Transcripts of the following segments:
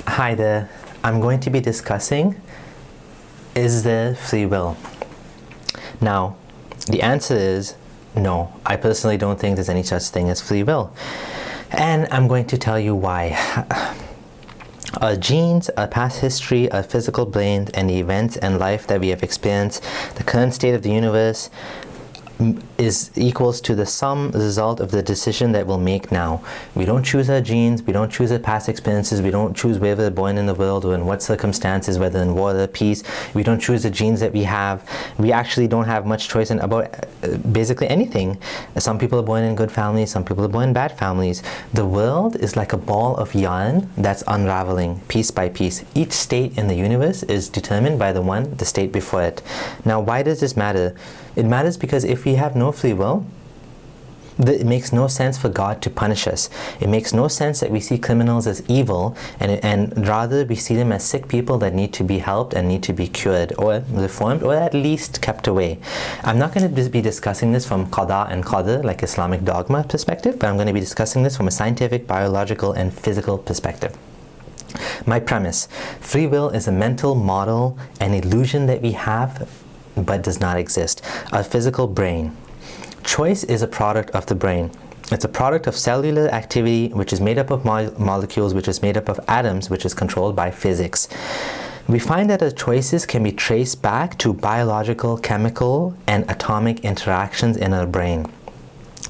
Hi there. I'm going to be discussing, is there free will? Now, the answer is no. I personally don't think there's any such thing as free will. And I'm going to tell you why. Our genes, our past history, our physical brain, and the events and life that we have experienced, the current state of the universe, is equals to the sum result of the decision that we'll make now. We don't choose our genes, we don't choose our past experiences, we don't choose where we're born in the world or in what circumstances, whether in war or peace. We don't choose the genes that we have. We actually don't have much choice in about basically anything. Some people are born in good families, some people are born in bad families. The world is like a ball of yarn that's unraveling piece by piece. Each state in the universe is determined by the state before it. Now, why does this matter? It matters because if we have no free will, it makes no sense for God to punish us. It makes no sense that we see criminals as evil, and rather we see them as sick people that need to be helped and need to be cured or reformed or at least kept away. I'm not going to be discussing this from qada and qadr, like Islamic dogma perspective, but I'm going to be discussing this from a scientific, biological, and physical perspective. My premise: free will is a mental model, an illusion that we have but does not exist. Our physical brain. Choice is a product of the brain. It's a product of cellular activity, which is made up of molecules, which is made up of atoms, which is controlled by physics. We find that our choices can be traced back to biological, chemical, and atomic interactions in our brain.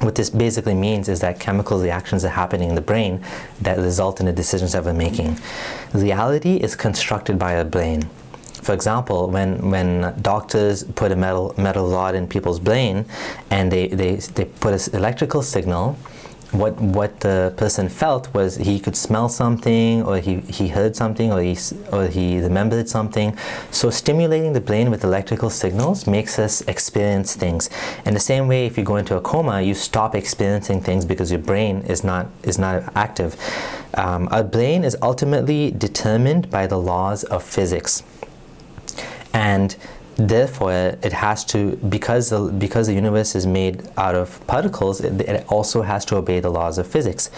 What this basically means is that chemical reactions are happening in the brain that result in the decisions that we're making. Reality is constructed by our brain. For example, when doctors put a metal rod in people's brain and they put an electrical signal, what the person felt was he could smell something, or he heard something, or he remembered something. So stimulating the brain with electrical signals makes us experience things. In the same way, if you go into a coma, you stop experiencing things because your brain is not active. Our brain is ultimately determined by the laws of physics. And therefore, it has to, because the universe is made out of particles, it also has to obey the laws of physics.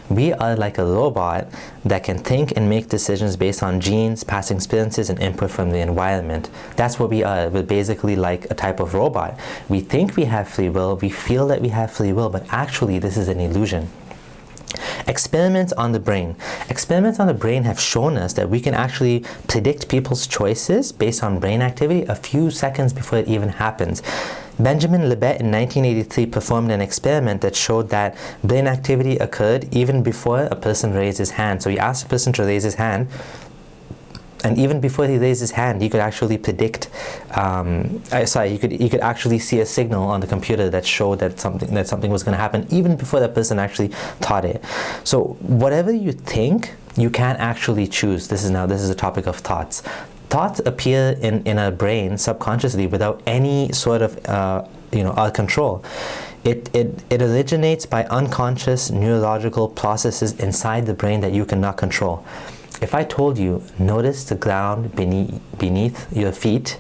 We are like a robot that can think and make decisions based on genes, past experiences, and input from the environment. That's what we are. We're basically like a type of robot. We think we have free will, we feel that we have free will, but actually this is an illusion. Experiments on the brain. Experiments on the brain have shown us that we can actually predict people's choices based on brain activity a few seconds before it even happens. Benjamin Libet in 1983 performed an experiment that showed that brain activity occurred even before a person raised his hand. So he asked a person to raise his hand, and even before he raised his hand, he could actually predict. He could actually see a signal on the computer that showed that something was going to happen, even before that person actually thought it. So whatever you think, you can't actually choose. This is a topic of thoughts. Thoughts appear in our brain subconsciously without any sort of our control. It originates by unconscious neurological processes inside the brain that you cannot control. If I told you, notice the ground beneath your feet,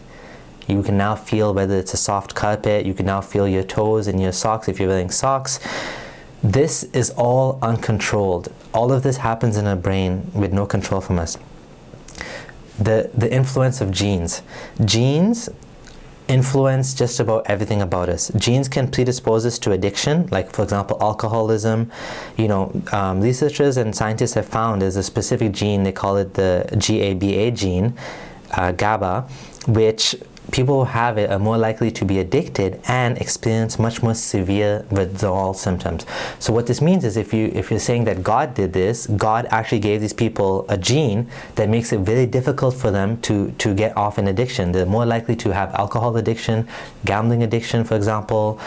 you can now feel whether it's a soft carpet, you can now feel your toes in your socks if you're wearing socks. This is all uncontrolled. All of this happens in our brain with no control from us. The influence of genes. Genes influence just about everything about us. Genes can predispose us to addiction, like for example alcoholism. Researchers and scientists have found there's a specific gene, they call it the GABA gene, GABA, which people who have it are more likely to be addicted and experience much more severe withdrawal symptoms. So what this means is if you're saying that God did this, God actually gave these people a gene that makes it very difficult for them to get off an addiction. They're more likely to have alcohol addiction, gambling addiction, for example,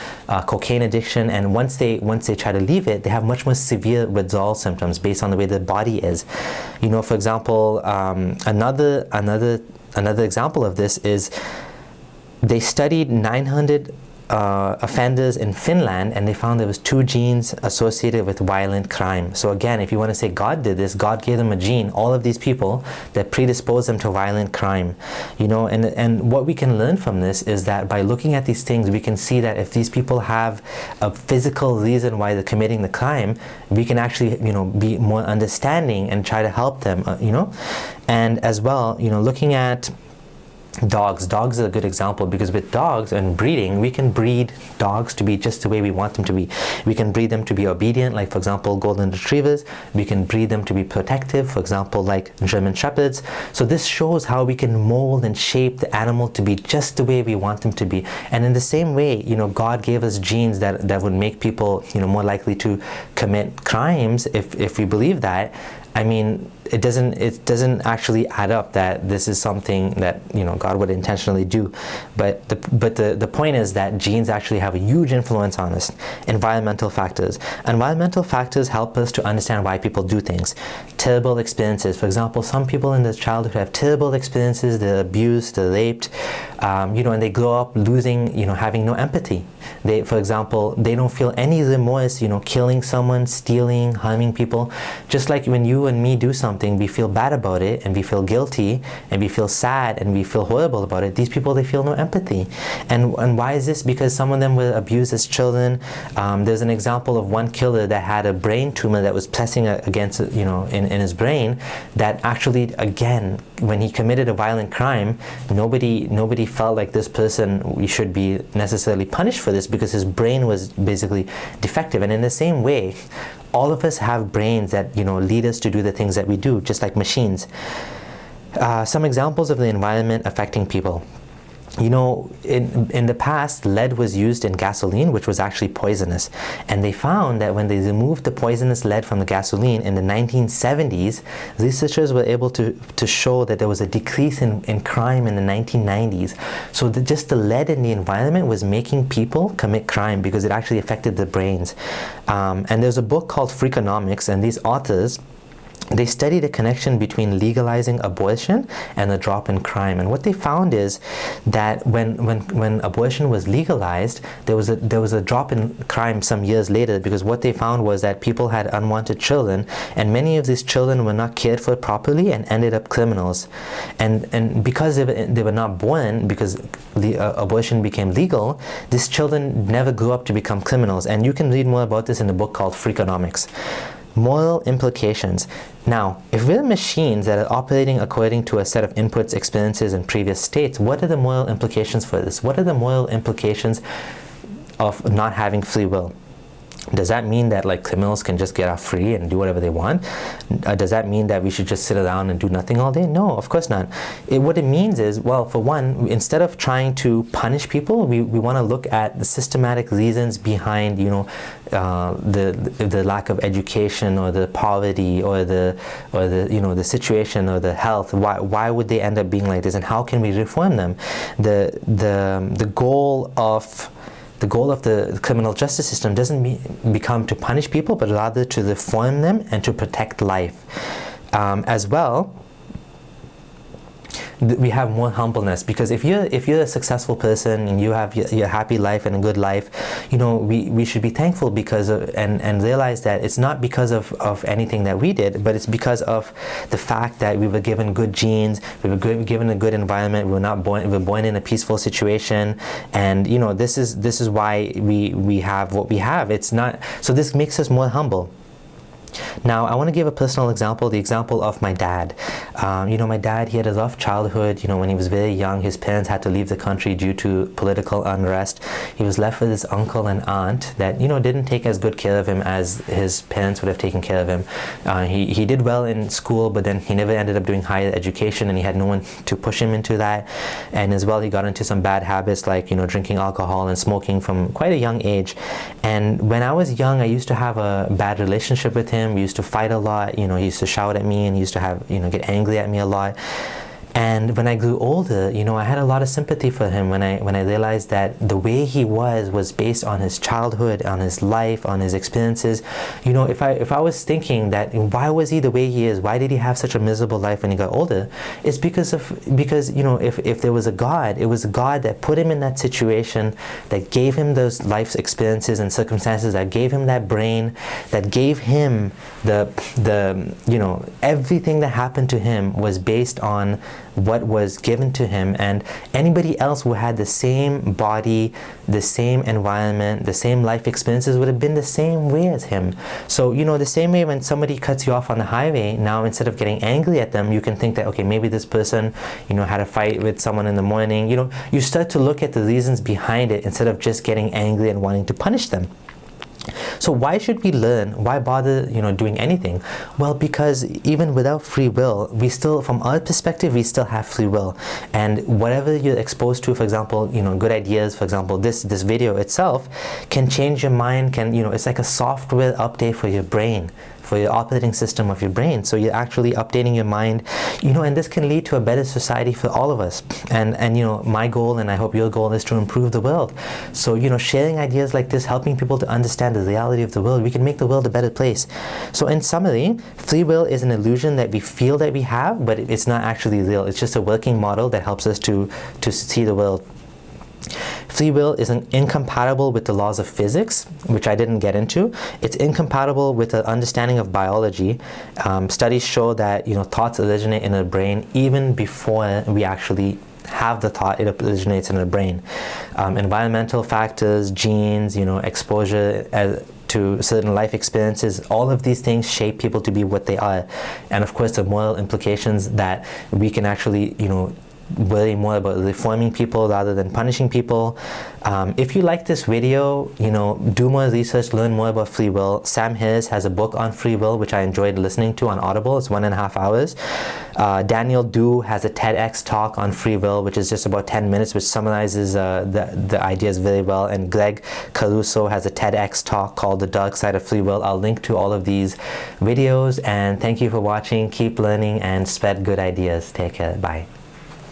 cocaine addiction, and once they try to leave it, they have much more severe withdrawal symptoms based on the way their body is. For example, another example of this is they studied 900 offenders in Finland, and they found there was 2 genes associated with violent crime. So again, if you want to say God did this, God gave them a gene, all of these people, that predisposed them to violent crime. And what we can learn from this is that by looking at these things, we can see that if these people have a physical reason why they're committing the crime, we can actually be more understanding and try to help them. And as well, looking at dogs are a good example, because with dogs and breeding, we can breed dogs to be just the way we want them to be. We can breed them to be obedient, like for example golden retrievers. We can breed them to be protective, for example like German shepherds. So this shows how we can mold and shape the animal to be just the way we want them to be. And in the same way, God gave us genes that would make people more likely to commit crimes. If we believe that, I mean, it doesn't actually add up that this is something that God would intentionally do. But the point is that genes actually have a huge influence on us. Environmental factors help us to understand why people do things. Terrible experiences, for example, some people in their childhood have terrible experiences. They're abused, they're raped, and they grow up losing, having no empathy. For example, they don't feel any remorse, killing someone, stealing, harming people. Just like when you and me do something, we feel bad about it, and we feel guilty, and we feel sad, and we feel horrible about it. These people, they feel no empathy. And why is this? Because some of them were abused as children. There's an example of one killer that had a brain tumor that was pressing against, in his brain, that actually, again, when he committed a violent crime, nobody felt like this person should be necessarily punished for this, because his brain was basically defective. And in the same way, all of us have brains that lead us to do the things that we do, just like machines. Some examples of the environment affecting people. In the past, lead was used in gasoline, which was actually poisonous. And they found that when they removed the poisonous lead from the gasoline in the 1970s, researchers were able to show that there was a decrease in crime in the 1990s. So just the lead in the environment was making people commit crime, because it actually affected their brains. And there's a book called Freakonomics, and these authors, they studied the connection between legalizing abortion and the drop in crime. And what they found is that when abortion was legalized, there was a drop in crime some years later, because what they found was that people had unwanted children, and many of these children were not cared for properly and ended up criminals. And because they were not born, because the abortion became legal, these children never grew up to become criminals. And you can read more about this in a book called Freakonomics. Moral implications. Now, if we're machines that are operating according to a set of inputs, experiences, and previous states, what are the moral implications for this? What are the moral implications of not having free will? Does that mean that criminals can just get off free and do whatever they want? Does that mean that we should just sit around and do nothing all day? No, of course not. What it means is, well, for one, instead of trying to punish people, we want to look at the systematic reasons behind, the lack of education, or the poverty, or the situation, or the health. Why would they end up being like this, and how can we reform them? The goal of the criminal justice system doesn't become to punish people, but rather to reform them and to protect life. As well, we have more humbleness, because if you're a successful person and you have your happy life and a good life, we should be thankful because of, and realize that it's not because of anything that we did, but it's because of the fact that we were given good genes, we were given a good environment, we were born in a peaceful situation, and this is why we have what we have. It's not, so this makes us more humble. Now, I want to give a personal example, the example of my dad. My dad, he had a rough childhood. When he was very young, his parents had to leave the country due to political unrest. He was left with his uncle and aunt that, didn't take as good care of him as his parents would have taken care of him. He did well in school, but then he never ended up doing higher education, and he had no one to push him into that. And as well, he got into some bad habits like, drinking alcohol and smoking from quite a young age. And when I was young, I used to have a bad relationship with him. We used to fight a lot. He used to shout at me, and he used to have, get angry at me a lot. And when I grew older, you know, I had a lot of sympathy for him when I realized that the way he was based on his childhood, on his life, on his experiences. You know, if I was thinking that why was he the way he is, why did he have such a miserable life when he got older, it's because you know, if there was a God, it was a God that put him in that situation, that gave him those life experiences and circumstances, that gave him that brain, that gave him the you know, everything that happened to him was based on what was given to him. And anybody else who had the same body, the same environment, the same life experiences would have been the same way as him. So, you know, the same way when somebody cuts you off on the highway, now instead of getting angry at them, you can think that, okay, maybe this person, you know, had a fight with someone in the morning. You know, you start to look at the reasons behind it instead of just getting angry and wanting to punish them. So why should we learn? Why bother, you know, doing anything? Well, because even without free will, we still, from our perspective, we still have free will. And whatever you're exposed to, for example, you know, good ideas, for example, this video itself can change your mind, you know, it's like a software update for your brain, for your operating system of your brain. So you're actually updating your mind, you know, and this can lead to a better society for all of us. And you know, my goal, and I hope your goal, is to improve the world. So, you know, sharing ideas like this, helping people to understand the reality of the world, we can make the world a better place. So in summary, free will is an illusion that we feel that we have, but it's not actually real. It's just a working model that helps us to see the world. Free will is incompatible with the laws of physics, which I didn't get into. It's incompatible with the understanding of biology. Studies show that, you know, thoughts originate in the brain even before we actually have the thought. It originates in the brain. Environmental factors, genes, you know, exposure to certain life experiences, all of these things shape people to be what they are. And of course, the moral implications that we can actually, you know, worry more about reforming people rather than punishing people. If you like this video, you know, do more research, learn more about free will. Sam Harris has a book on free will, which I enjoyed listening to on Audible. It's 1.5 hours. Daniel Du has a TEDx talk on free will, which is just about 10 minutes, which summarizes the ideas very well. And Greg Caruso has a TEDx talk called The Dark Side of Free Will. I'll link to all of these videos. And thank you for watching. Keep learning and spread good ideas. Take care. Bye.